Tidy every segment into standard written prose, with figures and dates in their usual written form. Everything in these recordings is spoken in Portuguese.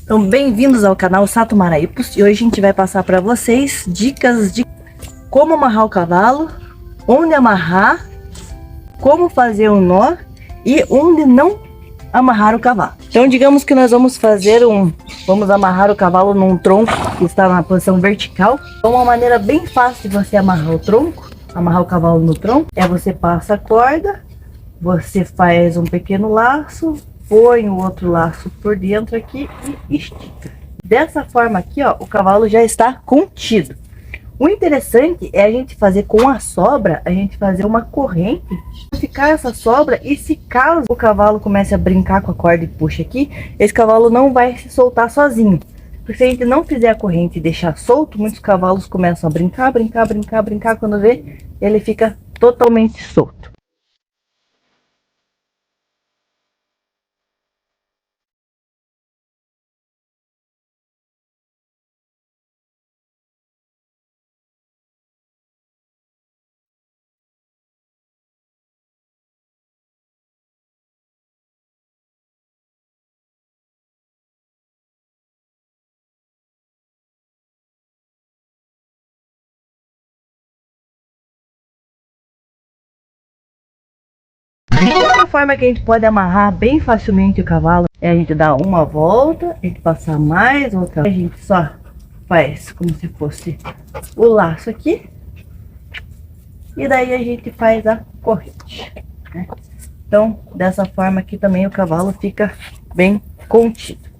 Então, bem-vindos ao canal Sato Maraípos, e hoje a gente vai passar para vocês dicas de como amarrar o cavalo, onde amarrar, como fazer o nó e onde não amarrar o cavalo. Então, digamos que nós vamos vamos amarrar o cavalo num tronco que está na posição vertical. Então, uma maneira bem fácil de você amarrar o cavalo no tronco, é você passa a corda, você faz um pequeno laço, põe o outro laço por dentro aqui e estica. Dessa forma aqui, ó, o cavalo já está contido. O interessante é a gente fazer com a sobra, a gente fazer uma corrente, ficar essa sobra, e se caso o cavalo comece a brincar com a corda e puxa aqui, esse cavalo não vai se soltar sozinho. Porque se a gente não fizer a corrente e deixar solto, muitos cavalos começam a brincar, quando vê, ele fica totalmente solto. Outra forma que a gente pode amarrar bem facilmente o cavalo é a gente dar uma volta, a gente passar mais outra, a gente só faz como se fosse o laço aqui, e daí a gente faz a corrente, né? Então, dessa forma aqui também o cavalo fica bem contido.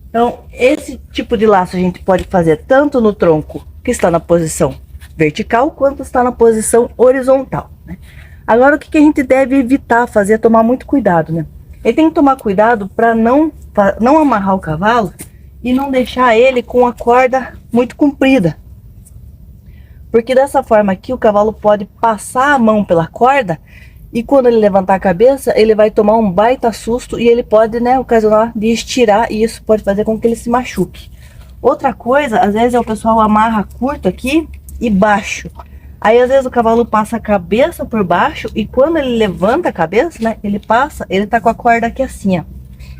Então, esse tipo de laço a gente pode fazer tanto no tronco que está na posição vertical, quanto está na posição horizontal, né? Agora, o que a gente deve evitar fazer é tomar muito cuidado, né? Ele tem que tomar cuidado para não amarrar o cavalo e não deixar ele com a corda muito comprida. Porque dessa forma aqui o cavalo pode passar a mão pela corda, e quando ele levantar a cabeça, ele vai tomar um baita susto e ele pode, né, ocasionar de estirar, e isso pode fazer com que ele se machuque. Outra coisa, às vezes o pessoal amarra curto aqui e baixo. Aí às vezes o cavalo passa a cabeça por baixo, e quando ele levanta a cabeça, né, ele tá com a corda aqui assim, ó.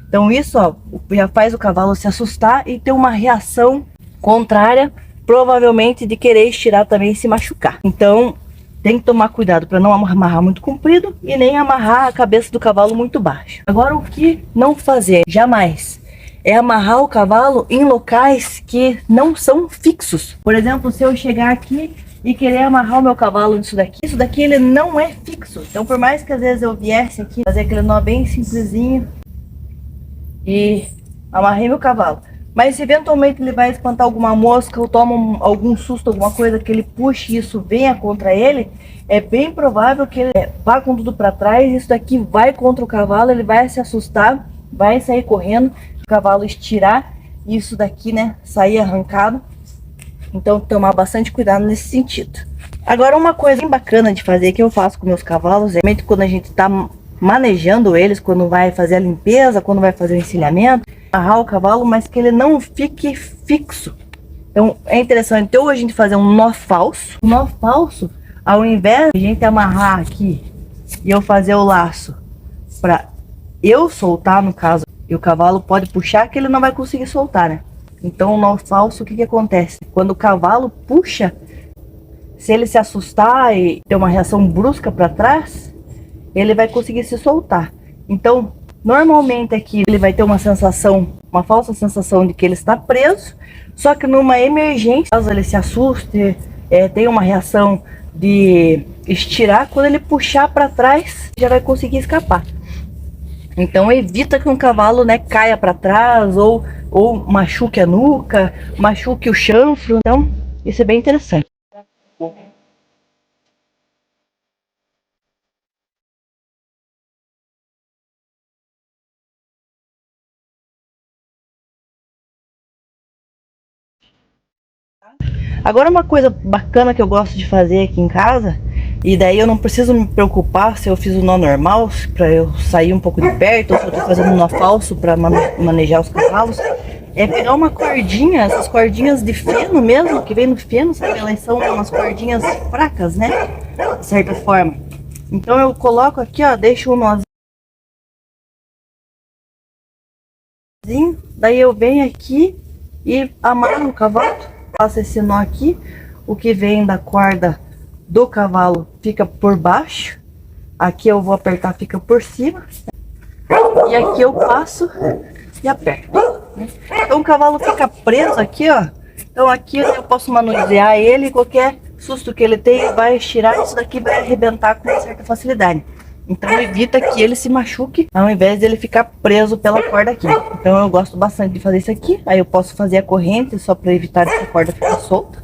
Então isso, ó, já faz o cavalo se assustar e ter uma reação contrária, provavelmente de querer estirar também e se machucar. Então tem que tomar cuidado para não amarrar muito comprido e nem amarrar a cabeça do cavalo muito baixo. Agora, o que não fazer jamais é amarrar o cavalo em locais que não são fixos. Por exemplo, se eu chegar aqui e querer amarrar o meu cavalo nisso daqui, isso daqui ele não é fixo. Então, por mais que às vezes eu viesse aqui fazer aquele nó bem simplesinho e amarrei meu cavalo, mas se eventualmente ele vai espantar alguma mosca ou toma algum susto, alguma coisa que ele puxe e isso venha contra ele, é bem provável que ele vá com tudo para trás. Isso daqui vai contra o cavalo, ele vai se assustar, vai sair correndo, o cavalo estirar, e isso daqui, né, sair arrancado. Então, tomar bastante cuidado nesse sentido. Agora, uma coisa bem bacana de fazer que eu faço com meus cavalos, é quando a gente tá manejando eles, quando vai fazer a limpeza, quando vai fazer o encilhamento, amarrar o cavalo, mas que ele não fique fixo. Então é interessante ou a gente fazer um nó falso. O nó falso, ao invés de a gente amarrar aqui e eu fazer o laço para eu soltar, no caso, e o cavalo pode puxar, que ele não vai conseguir soltar, né? Então o nó falso, o que acontece? Quando o cavalo puxa, se ele se assustar e ter uma reação brusca para trás, ele vai conseguir se soltar. Então, normalmente aqui ele vai ter uma falsa sensação de que ele está preso, só que numa emergência, caso ele se assuste, tem uma reação de estirar, quando ele puxar para trás, já vai conseguir escapar. Então, evita que um cavalo, né, caia para trás ou machuque a nuca, machuque o chanfro. Então, isso é bem interessante. Agora, uma coisa bacana que eu gosto de fazer aqui em casa E daí eu não preciso me preocupar se eu fiz o nó normal, para eu sair um pouco de perto, ou se eu tô fazendo um nó falso para manejar os cavalos. É pegar uma cordinha, essas cordinhas de feno mesmo, que vem no feno, sabe? Elas são umas cordinhas fracas, né? De certa forma. Então eu coloco aqui, ó, deixo um nozinho. Daí eu venho aqui e amarro o cavalo. Faço esse nó aqui. O que vem da corda do cavalo fica por baixo. Aqui eu vou apertar, fica por cima. E aqui eu passo e aperto. Então o cavalo fica preso aqui, ó. Então aqui eu posso manusear ele, qualquer susto que ele tem vai estirar, isso daqui vai arrebentar com uma certa facilidade. Então evita que ele se machuque, ao invés dele ficar preso pela corda aqui. Então eu gosto bastante de fazer isso aqui. Aí eu posso fazer a corrente só para evitar que a corda fique solta.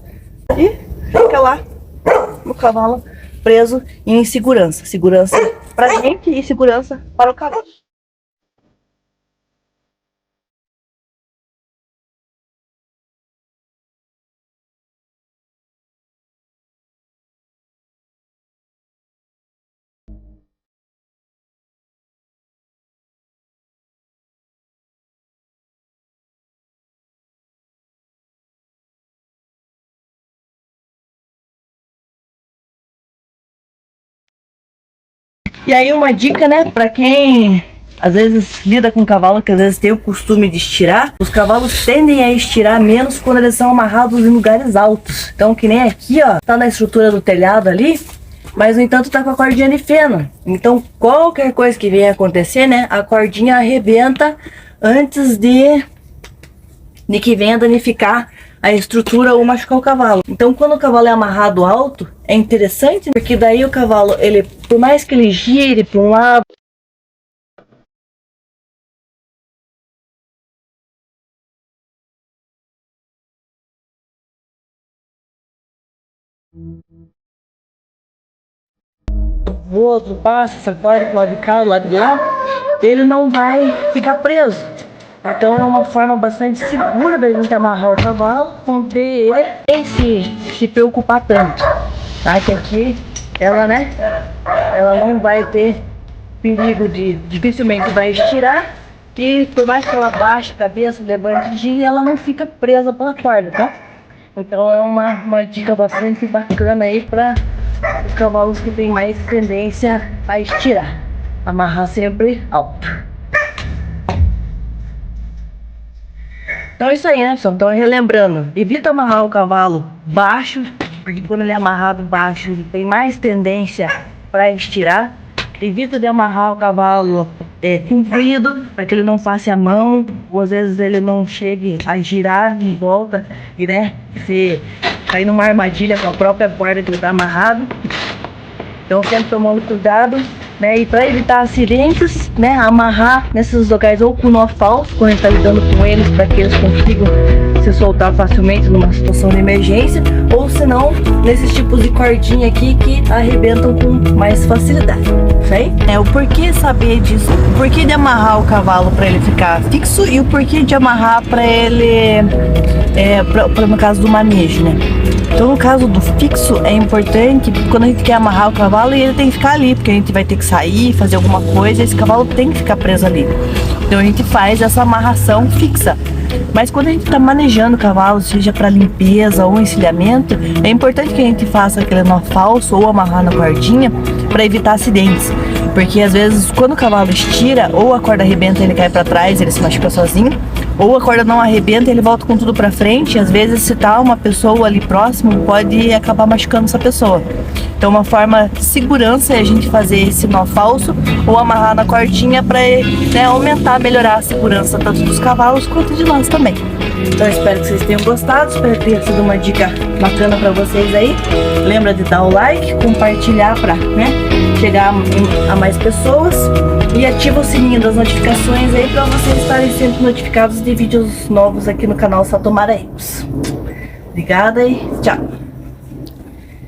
E fica lá o cavalo preso em segurança. Segurança pra gente e segurança para o cavalo. E aí uma dica, né, pra quem às vezes lida com cavalo que às vezes tem o costume de estirar, os cavalos tendem a estirar menos quando eles são amarrados em lugares altos. Então que nem aqui, ó, tá na estrutura do telhado ali, mas no entanto tá com a cordinha de feno. Então qualquer coisa que venha acontecer, né, a cordinha arrebenta antes de que venha danificar a estrutura ou machucar o cavalo. Então quando o cavalo é amarrado alto, é interessante, porque daí o cavalo, ele, por mais que ele gire para um lado, o outro passa, essa corda pro lado de cá, do lado de lá, ele não vai ficar preso. Então é uma forma bastante segura da gente amarrar o cavalo, com ele sem se preocupar tanto. Tá? Que aqui ela, né, ela não vai ter perigo de, dificilmente vai estirar, e por mais que ela baixe a cabeça, levante de, ela não fica presa pela corda, tá? Então é uma dica bastante bacana aí para os cavalos que têm mais tendência a estirar. Amarrar sempre alto. Então é isso aí, né, pessoal? Então relembrando, evita amarrar o cavalo baixo, porque quando ele é amarrado baixo, ele tem mais tendência para estirar. Evita de amarrar o cavalo comprido, para que ele não passe a mão, ou às vezes ele não chegue a girar em volta e, né, se cair numa armadilha com a própria corda que ele está amarrado. Então sempre tomando cuidado, né, e para evitar acidentes, né, amarrar nesses locais ou com nó falso, quando a gente está lidando com eles, para que eles consigam se soltar facilmente numa situação de emergência, ou se não, nesses tipos de cordinha aqui que arrebentam com mais facilidade, ok? O porquê saber disso, o porquê de amarrar o cavalo para ele ficar fixo e o porquê de amarrar para ele, no caso do manejo, né? Então no caso do fixo é importante quando a gente quer amarrar o cavalo e ele tem que ficar ali, porque a gente vai ter que sair, fazer alguma coisa, esse cavalo tem que ficar preso ali. Então a gente faz essa amarração fixa. Mas quando a gente está manejando o cavalo, seja para limpeza ou encilhamento, é importante que a gente faça aquele nó falso ou amarrar na cordinha para evitar acidentes. Porque às vezes quando o cavalo estira, ou a corda arrebenta e ele cai para trás, ele se machuca sozinho, ou a corda não arrebenta e ele volta com tudo para frente. E às vezes se tá uma pessoa ali próximo, pode acabar machucando essa pessoa. Então uma forma de segurança é a gente fazer esse nó falso ou amarrar na cordinha para, né, aumentar, melhorar a segurança tanto dos cavalos quanto de nós também. Então eu espero que vocês tenham gostado, espero que tenha sido uma dica bacana para vocês aí. Lembra de dar o like, compartilhar para, né, chegar a mais pessoas, e ativa o sininho das notificações aí para vocês estarem sempre notificados de vídeos novos aqui no canal Satomareus. Obrigada e tchau!